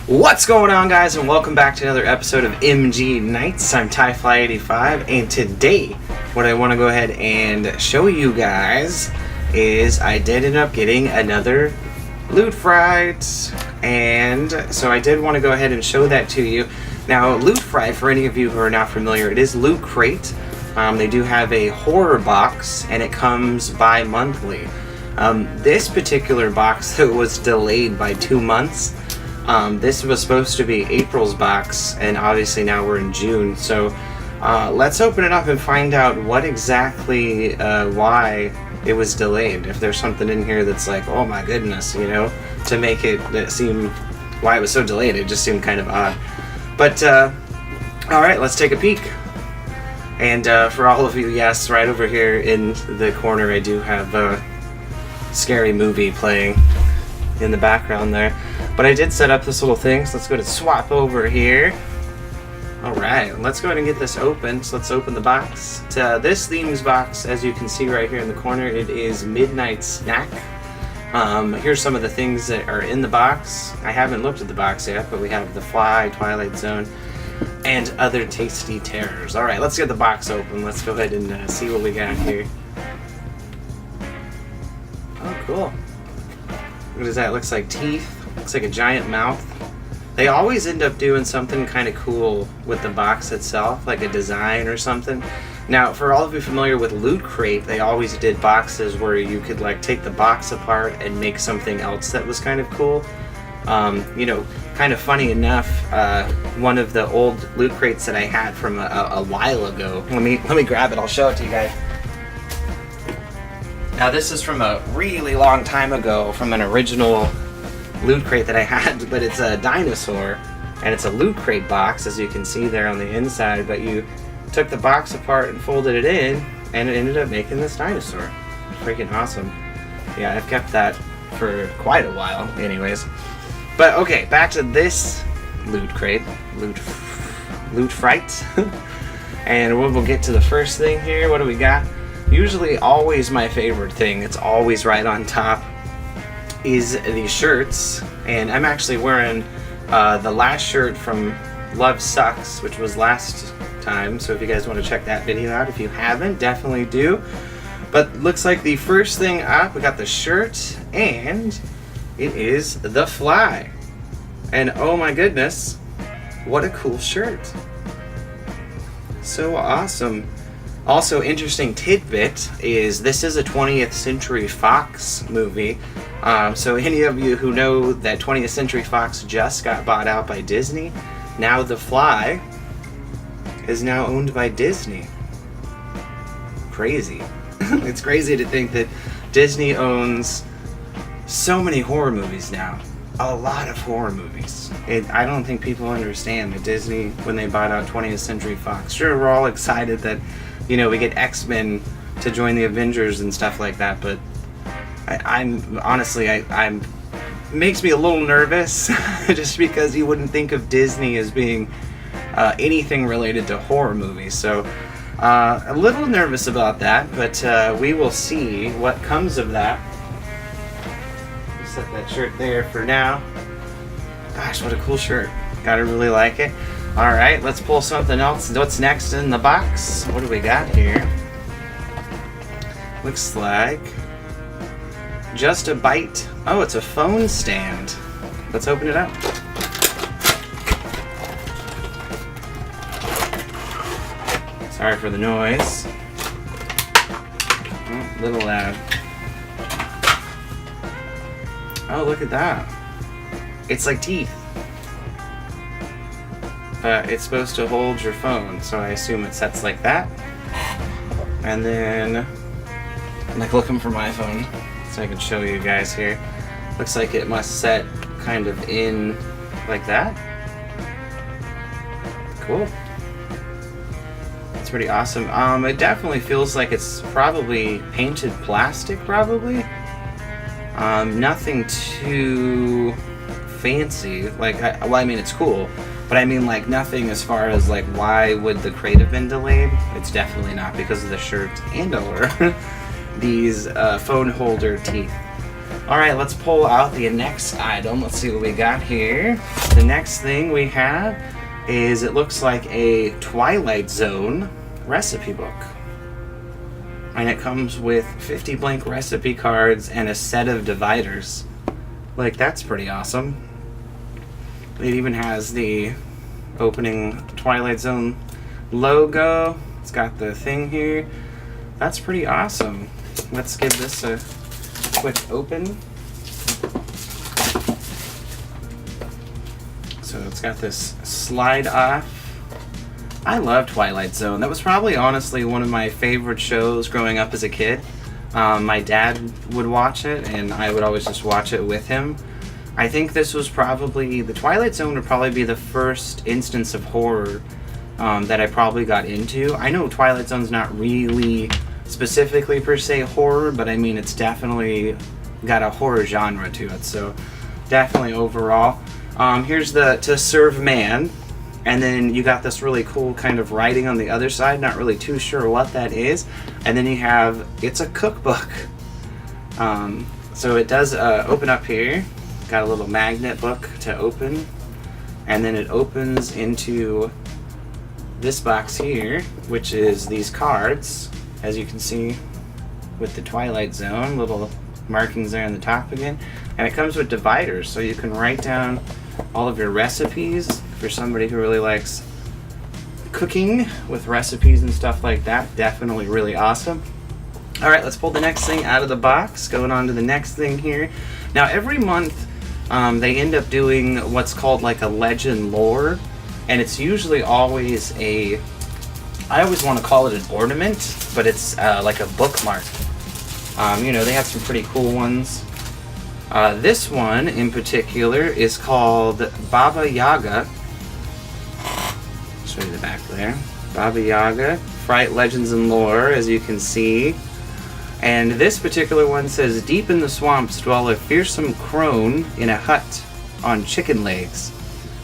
What's going on, guys, and welcome back to another episode of MG Nights. I'm TieFly85, and today what I want to go ahead and show you guys is I did end up getting another Loot Fright, and so I did want to go ahead and show that to you. Now, Loot Fright, for any of you who are not familiar, it is Loot Crate. They do have a horror box, and it comes bi-monthly. This particular box was delayed by 2 months. This was supposed to be April's box, and obviously now we're in June, so let's open it up and find out what exactly, why it was delayed. If there's something in here that's like, oh my goodness, you know, to make it seem why it was so delayed. It just seemed kind of odd. But, alright, let's take a peek. And for all of you, yes, right over here in the corner I do have a scary movie playing in the background there. But I did set up this little thing, so let's go to swap over here. Alright, let's go ahead and get this open. So let's open the box. This themes box, as you can see right here in the corner, it is Midnight Snack. Here's some of the things that are in the box. I haven't looked at the box yet, but we have The Fly, Twilight Zone, and other tasty terrors. Alright, let's get the box open. Let's go ahead and see what we got here. Oh, cool. What is that? Looks like teeth. Looks like a giant mouth. They always end up doing something kind of cool with the box itself, like a design or something. Now, for all of you familiar with Loot Crate, they always did boxes where you could like take the box apart and make something else that was kind of cool. You know, kind of funny enough, one of the old Loot Crates that I had from a while ago. Let me grab it. I'll show it to you guys. Now, this is from a really long time ago, from an original Loot Crate that I had, but it's a dinosaur, and it's a Loot Crate box, as you can see there on the inside, but you took the box apart and folded it in, and it ended up making this dinosaur. Freaking awesome. Yeah, I've kept that for quite a while, anyways. But, okay, back to this Loot Crate. Loot Fright. And we'll get to the first thing here. What do we got? Usually always my favorite thing, it's always right on top, is the shirts. And I'm actually wearing the last shirt from Love Sucks, which was last time, so if you guys want to check that video out, if you haven't, definitely do. But looks like the first thing up, we got the shirt, and it is The Fly. And oh my goodness, what a cool shirt. So awesome. Also, interesting tidbit is this is a 20th Century Fox movie. So any of you who know that 20th Century Fox just got bought out by Disney, now The Fly is now owned by Disney. Crazy. It's crazy to think that Disney owns so many horror movies now. A lot of horror movies. I don't think people understand that Disney, when they bought out 20th Century Fox, sure, we're all excited that, you know, we get X-Men to join the Avengers and stuff like that, but I'm honestly, I'm makes me a little nervous just because you wouldn't think of Disney as being anything related to horror movies. So a little nervous about that, but we will see what comes of that. Set that shirt there for now. Gosh, what a cool shirt. Gotta really like it. Alright, let's pull something else. What's next in the box? What do we got here? Looks like Just a Bite. Oh, it's a phone stand. Let's open it up. Sorry for the noise. Oh, little loud. Oh, look at that. It's like teeth. It's supposed to hold your phone, so I assume it sets like that. And then I'm like looking for my phone so I can show you guys here. Looks like it must set kind of in like that. Cool. That's pretty awesome. It definitely feels like it's probably painted plastic, probably. Nothing too fancy. Like, well, I mean, it's cool. But I mean, like, nothing as far as, like, why would the crate have been delayed? It's definitely not because of the shirt and or these phone holder teeth. Alright, let's pull out the next item. Let's see what we got here. The next thing we have is, it looks like a Twilight Zone recipe book. And it comes with 50 blank recipe cards and a set of dividers. Like, that's pretty awesome. It even has the opening Twilight Zone logo. It's got the thing here. That's pretty awesome. Let's give this a quick open. So it's got this slide off. I love Twilight Zone. That was probably honestly one of my favorite shows growing up as a kid. My dad would watch it and I would always just watch it with him. I think this was probably, the Twilight Zone would probably be the first instance of horror that I probably got into. I know Twilight Zone's not really specifically per se horror, but I mean it's definitely got a horror genre to it, so definitely overall. Here's the To Serve Man, and then you got this really cool kind of writing on the other side, not really too sure what that is, and then you have, it's a cookbook. So it does open up here, got a little magnet book to open, and then it opens into this box here, which is these cards, as you can see with the Twilight Zone, little markings there on the top again, and it comes with dividers, so you can write down all of your recipes for somebody who really likes cooking with recipes and stuff like that. Definitely really awesome. Alright, let's pull the next thing out of the box, going on to the next thing here. Now every month they end up doing what's called like a legend lore, and it's usually always a, I always want to call it an ornament, but it's like a bookmark. You know, they have some pretty cool ones. This one in particular is called Baba Yaga. Show you the back there. Baba Yaga, Fright Legends and Lore, as you can see. And this particular one says, deep in the swamps dwell a fearsome crone in a hut on chicken legs.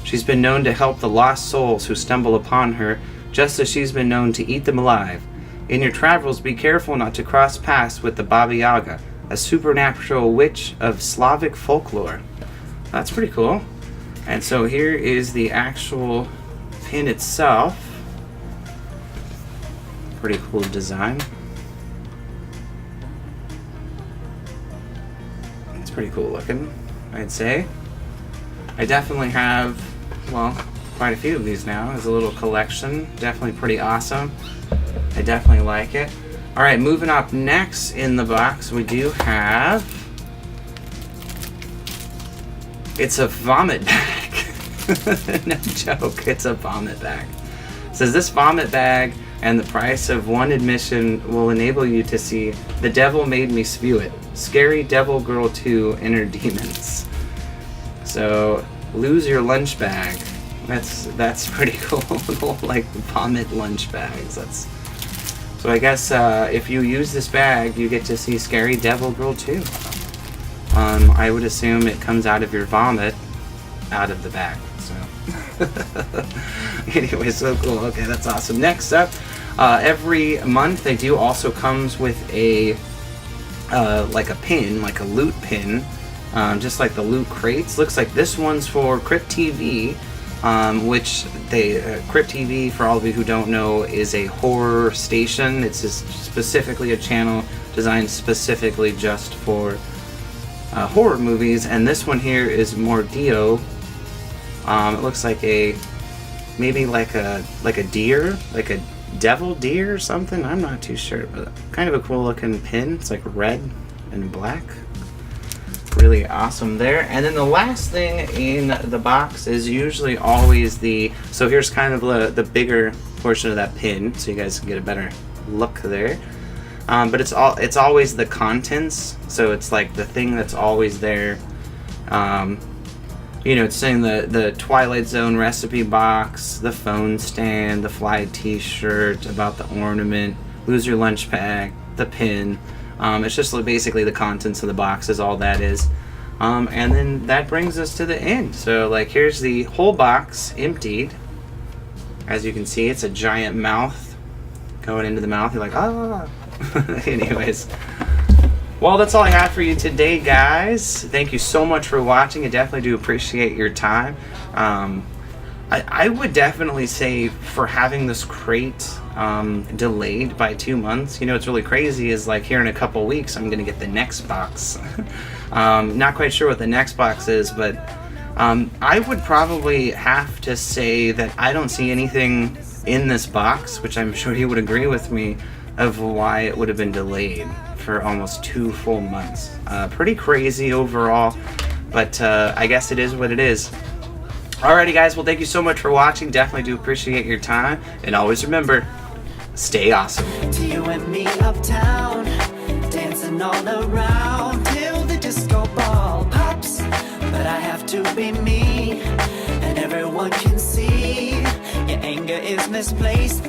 She's been known to help the lost souls who stumble upon her, just as she's been known to eat them alive. In your travels, be careful not to cross paths with the Baba Yaga, a supernatural witch of Slavic folklore. That's pretty cool. And so here is the actual pin itself. Pretty cool design. It's pretty cool looking, I'd say. I definitely have, well, quite a few of these now as a little collection. Definitely pretty awesome. I definitely like it. Alright, moving up next in the box, we do have, it's a vomit bag. No joke, it's a vomit bag. It says, this vomit bag and the price of one admission will enable you to see The Devil Made Me Spew It, Scary Devil Girl 2 Inner Demons. So, lose your lunch bag. That's pretty cool. Like vomit lunch bags. So I guess if you use this bag, you get to see Scary Devil Girl 2. I would assume it comes out of your vomit, out of the bag. So anyway, so cool. Okay, that's awesome. Next up, every month they do also comes with a like a pin, like a loot pin, just like the loot crates. Looks like this one's for Crypt TV. Which Crypt TV, for all of you who don't know, is a horror station. It's just specifically a channel designed specifically just for horror movies, and this one here is more Dio. It looks like maybe like a deer, like a devil deer or something. I'm not too sure, but kind of a cool looking pin. It's like red and black. Really awesome there. And then the last thing in the box is usually always so here's kind of the bigger portion of that pin, so you guys can get a better look there. But it's always the contents, so it's like the thing that's always there. You know, it's saying the Twilight Zone recipe box, the phone stand, the fly t-shirt, about the ornament, lose your lunch bag, the pin. It's just basically the contents of the box is all that is. And then that brings us to the end. So like here's the whole box emptied. As you can see, it's a giant mouth going into the mouth. You're like, ah. Anyways, Well, that's all I have for you today, guys. Thank you so much for watching. I definitely do appreciate your time. I would definitely say for having this crate delayed by 2 months, you know, what's really crazy is like here in a couple weeks, I'm going to get the next box. Not quite sure what the next box is, but I would probably have to say that I don't see anything in this box, which I'm sure you would agree with me, of why it would have been delayed for almost 2 full months. Pretty crazy overall, but I guess it is what it is. Alrighty guys, well thank you so much for watching. Definitely do appreciate your time, and always remember, stay awesome. To you and me uptown, dancing all around till the disco ball pops. But I have to be me, and everyone can see your anger is misplaced.